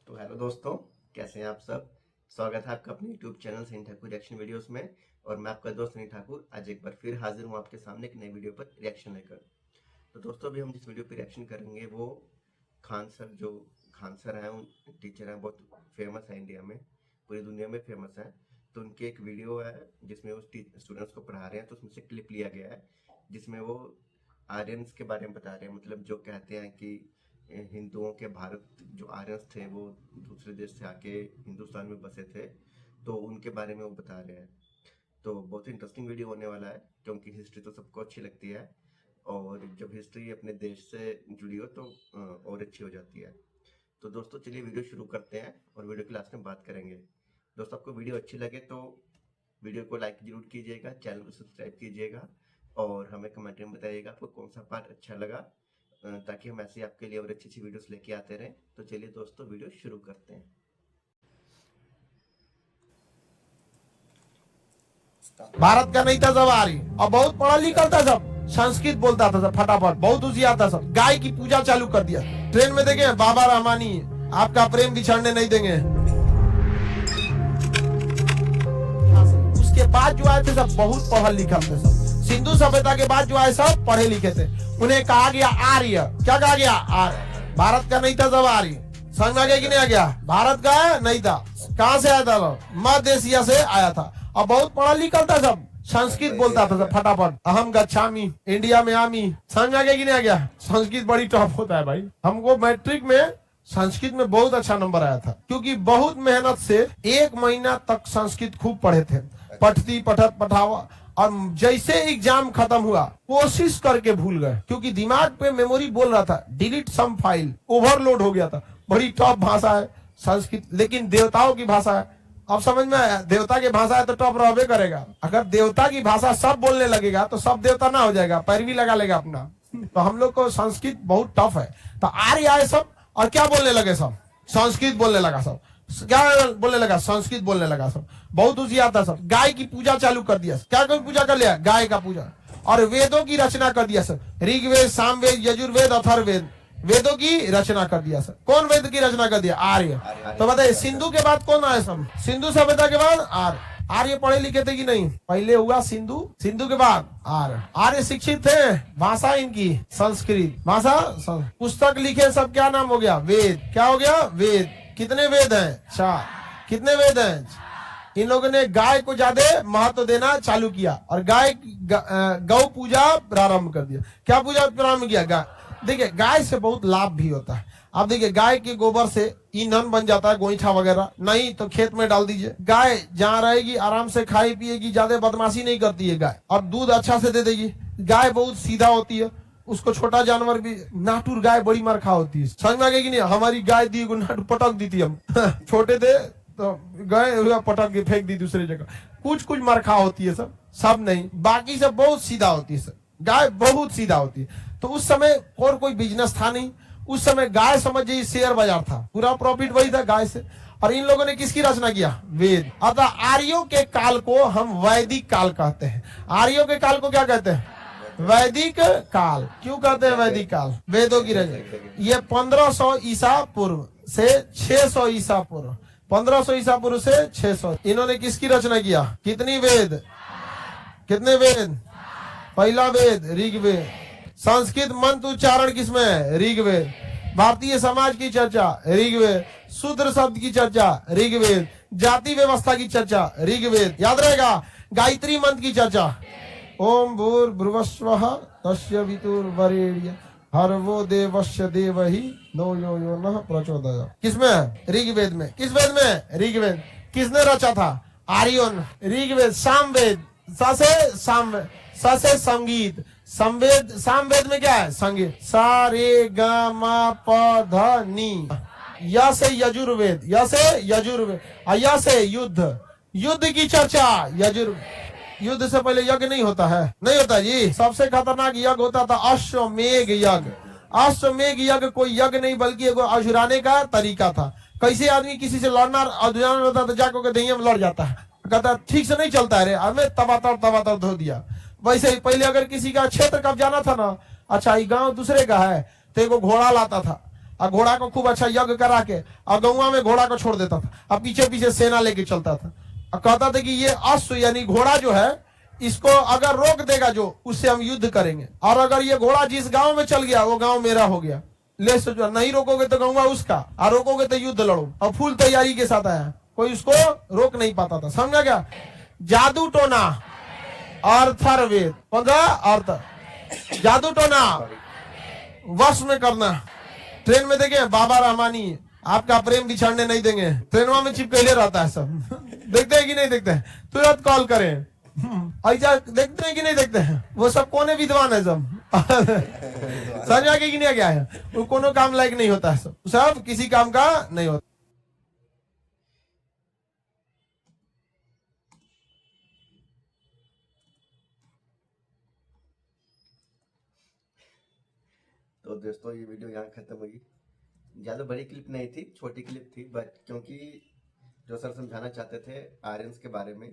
तो हेलो दोस्तों, कैसे हैं आप सब। स्वागत है आपका अपने YouTube channel Sunny Thakur reaction videos में। और मैं आपका दोस्त सनी ठाकुर आज एक बार फिर हाजिर हूँ आपके सामने एक नई वीडियो पर रिएक्शन लेकर। तो दोस्तों, अभी हम जिस वीडियो पर रिएक्शन करेंगे वो खान सर, जो खान सर हैं, उन टीचर हैं, बहुत फेमस है इंडिया में, पूरी दुनिया में फेमस है। तो उनकी एक वीडियो है जिसमें वो स्टूडेंट्स को पढ़ा रहे हैं, तो उसमें से क्लिप लिया गया है जिसमें वो आर्यंस के बारे में बता रहे हैं। मतलब जो कहते हैं कि हिंदुओं के भारत, जो आर्यंस थे वो दूसरे देश से आके हिंदुस्तान में बसे थे, तो उनके बारे में वो बता रहे हैं। तो बहुत इंटरेस्टिंग वीडियो होने वाला है, क्योंकि हिस्ट्री तो सबको अच्छी लगती है, और जब हिस्ट्री अपने देश से जुड़ी हो तो और अच्छी हो जाती है। तो दोस्तों, चलिए वीडियो शुरू करते हैं और वीडियो के लास्ट में बात करेंगे। दोस्तों, आपको वीडियो अच्छी लगे तो वीडियो को लाइक जरूर कीजिएगा, चैनल को सब्सक्राइब कीजिएगा, और हमें कमेंट में बताइएगा आपको कौन सा पार्ट अच्छा लगा, ताकि हम ऐसे आपके लिए और अच्छी अच्छी वीडियोस लेके आते रहें। तो चलिए दोस्तों, वीडियो शुरू करते हैं। भारत का नहीं था सब आर्य, और बहुत पढ़ा लिखा था सब, संस्कृत बोलता था सब फटाफट, बहुत होशियार था सब। गाय की पूजा चालू कर दिया। ट्रेन में देखे बाबा रहमानी, आपका प्रेम बिछड़ने नहीं देंगे। उसके बाद जो आए थे सब बहुत पढ़ा लिखा थे सब। सिंधु सभ्यता के बाद जो आए सब पढ़े लिखे थे। उन्हें कहा गया आर्य। क्या कहा गया? आर्य। भारत का नहीं था सब आर्य। समझ में आ गया कि नहीं आ गया? भारत का नहीं था। कहाँ से आया था? मध्य एशिया से आया था, और बहुत पढ़ा लिखा था सब। संस्कृत बोलता था सब फटाफट। अहम गच्छामि, इंडिया में आमी। समझ में आ गया कि नहीं आ गया? संस्कृत बड़ी टफ होता है भाई। हमको मैट्रिक में संस्कृत में बहुत अच्छा नंबर आया था, क्योंकि बहुत मेहनत से 1 महीना तक संस्कृत खूब पढ़े थे। पठती पठत पठावा, और जैसे एग्जाम खत्म हुआ कोशिश करके भूल गए, क्योंकि दिमाग पे मेमोरी बोल रहा था डिलीट सम फाइल, ओवरलोड हो गया था। बड़ी टफ भाषा है संस्कृत, लेकिन देवताओं की भाषा है। अब समझ में आया? देवता की भाषा है तो टफ रहबे करेगा। अगर देवता की भाषा सब बोलने लगेगा तो सब देवता ना हो जाएगा, पैरवी लगा लेगा अपना। तो हम लोग को संस्कृत बहुत टफ है। तो आर्य आए सब, और क्या बोलने लगे सब? संस्कृत बोलने लगा सब। क्या बोलने लगा? संस्कृत बोलने लगा सब। बहुत होशियार था सब। गाय की पूजा चालू कर दिया। क्या कोई पूजा कर लिया? गाय का पूजा। और वेदों की रचना कर दिया सब। ऋग्वेद, सामवेद, यजुर्वेद, अथर्ववेद, वेदों की रचना कर दिया सर। कौन वेद की रचना कर दिया? आर्य। तो बताइए, सिंधु के बाद कौन आए सब? सिंधु सभ्यता के बाद आर्य। आर्य पढ़े लिखे थे कि नहीं? पहले हुआ सिंधु, सिंधु के बाद आर्य। आर्य शिक्षित थे। भाषा इनकी संस्कृत भाषा। पुस्तक लिखे सब। क्या नाम हो गया? वेद। क्या हो गया? वेद। कितने वेद हैं? 4। कितने वेद हैं? इन लोगों ने गाय को ज्यादा महत्व देना चालू किया, और गौ पूजा प्रारंभ कर दिया। क्या पूजा प्रारंभ किया? गाय। देखिए, गाय से बहुत लाभ भी होता है। आप देखिए, गाय के गोबर से ईंधन बन जाता है, गोईठा वगैरह। नहीं तो खेत में डाल दीजिए। गाय जहाँ रहेगी आराम से खाई पिएगी, ज्यादा बदमाशी नहीं करती है गाय, और दूध अच्छा से दे देगी। गाय बहुत सीधा होती है। उसको छोटा जानवर भी, नाटुर गाय बड़ी मरखा होती है। समझ में आ गया कि नहीं? हमारी गाय दी को नाटू पटक दी थी हम छोटे थे तो गए पटक के फेंक दी दूसरी जगह। कुछ कुछ मरखा होती है सब नहीं, बाकी सब बहुत सीधा होती है सर। गाय बहुत सीधा होती है। तो उस समय और कोई बिजनेस था नहीं। उस समय गाय समझ जाइए शेयर बाजार था, पूरा प्रॉफिट वही था गाय से। और इन लोगों ने किसकी रचना किया? वेद। अतः आर्यों के काल को हम वैदिक काल कहते हैं। आर्यों के काल को क्या कहते हैं? वैदिक काल। क्यों कहते हैं वैदिक काल? वेदों की रचना। ये 1500 ईसा पूर्व से 600 ईसा पूर्व, 1500 ईसा पूर्व से 600, इन्होंने किसकी रचना किया? कितनी वेद? कितने वेद? पहला वेद ऋग्वेद। संस्कृत मंत्र उच्चारण किसमें है? ऋग्वेद। भारतीय समाज की चर्चा ऋग्वेद। शूद्र शब्द की चर्चा ऋग्वेद। जाति व्यवस्था की चर्चा ऋग्वेद। याद रहेगा? गायत्री मंत्र की चर्चा ओम भूर्भुवस्वः तस्य वितुर्वरेण्यं भर्गो देवस्य धीमहि धियो यो नः प्रचोदयात्। किसमें है? ऋग्वेद में। किस वेद में? ऋग्वेद। किसने रचा था? आर्यों ने। ऋग्वेद। सामवेद, स से संगीत, संवेद। सामवेद में क्या है? संगीत। सा रे ग म प ध नी। य से यजुर्वेद, य से यजुर्वेद, य से युद्ध, युद्ध की चर्चा यजुर्वेद। युद्ध से पहले यज्ञ नहीं होता है? नहीं होता जी। सबसे खतरनाक यज्ञ होता था अश्वमेघ यज्ञ। अश्वमेघ यज्ञ कोई यज्ञ नहीं बल्कि एगो अझुराने का तरीका था। कैसे आदमी किसी से लड़ना अझुराना होता तो जाकर दहिया में लड़ जाता है, कहता ठीक से नहीं चलता है रे, हमें तबातर धो दिया। वैसे ही पहले अगर किसी का क्षेत्र कब जाना था ना, अच्छा ये गांव दूसरे का है तो एगो घोड़ा लाता था, और घोड़ा को खूब अच्छा यज्ञ करा के और गौवा में घोड़ा को छोड़ देता था और पीछे पीछे सेना लेके चलता था और कहता था कि ये अश्व यानी घोड़ा जो है इसको अगर रोक देगा जो उससे हम युद्ध करेंगे, और अगर ये घोड़ा जिस गांव में चल गया वो गांव मेरा हो गया। ले सोचो, नहीं रोकोगे तो गौवा उसका, और रोकोगे तो युद्ध लड़ो। और फुल तैयारी के साथ आया, कोई उसको रोक नहीं पाता था। समझा क्या? जादू टोना अर्थवेद, कौन सा अर्थ? जादू टोना वश में करना। ट्रेन में देखे बाबा रहमानी आपका प्रेम बिछड़ने नहीं देंगे, ट्रेनों में चिपकैले रहता है सब। देखते हैं कि नहीं देखते हैं? तुरंत कॉल करें। ऐसा देखते हैं कि नहीं देखते हैं? वो सब कोने विद्वान है सब। समझ आगे कि नहीं गया है? वो कोनो काम लायक नहीं होता है, सब किसी काम का नहीं होता। तो दोस्तों ये वीडियो यहाँ खत्म हुई। ज़्यादा बड़ी क्लिप नहीं थी, छोटी क्लिप थी, बट क्योंकि जो सर समझाना चाहते थे आर्यंस के बारे में,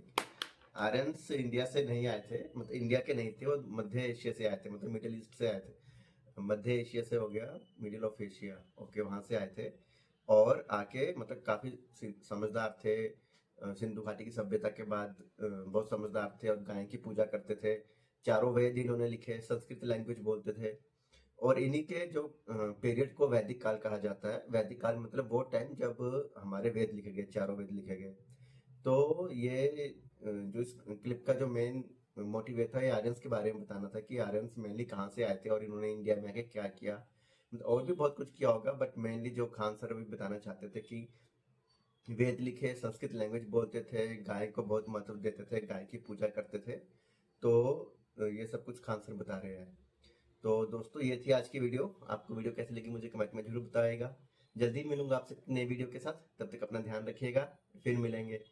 आर्यंस इंडिया से नहीं आए थे, मतलब इंडिया के नहीं थे, वो मध्य एशिया से आए थे, मतलब मिडिल ईस्ट से आए थे। मध्य एशिया से हो गया मिडिल ऑफ एशिया, ओके, वहाँ से आए थे और आके मतलब काफ़ी समझदार थे। सिंधु घाटी की सभ्यता के बाद बहुत समझदार थे और गाय की पूजा करते थे। चारों वेद इन्होंने लिखे, संस्कृत लैंग्वेज बोलते थे। और इन्हीं के जो पीरियड को वैदिक काल कहा जाता है। वैदिक काल मतलब वो टाइम जब हमारे वेद लिखे गए, चारों वेद लिखे गए। तो ये जो इस क्लिप का जो मेन मोटिव था, ये आर्यंस के बारे में बताना था कि आर्यंस मेनली कहाँ से आए थे और इन्होंने इंडिया में आके क्या किया। और भी बहुत कुछ किया होगा, बट मेनली जो खान सर अभी बताना चाहते थे कि वेद लिखे, संस्कृत लैंग्वेज बोलते थे, गाय को बहुत महत्व देते थे, गाय की पूजा करते थे। तो ये सब कुछ खान सर बता रहे हैं। तो दोस्तों ये थी आज की वीडियो। आपको वीडियो कैसी लगी मुझे कमेंट में जरूर बताइएगा। जल्दी मिलूंगा आपसे नए वीडियो के साथ, तब तक अपना ध्यान रखिएगा, फिर मिलेंगे।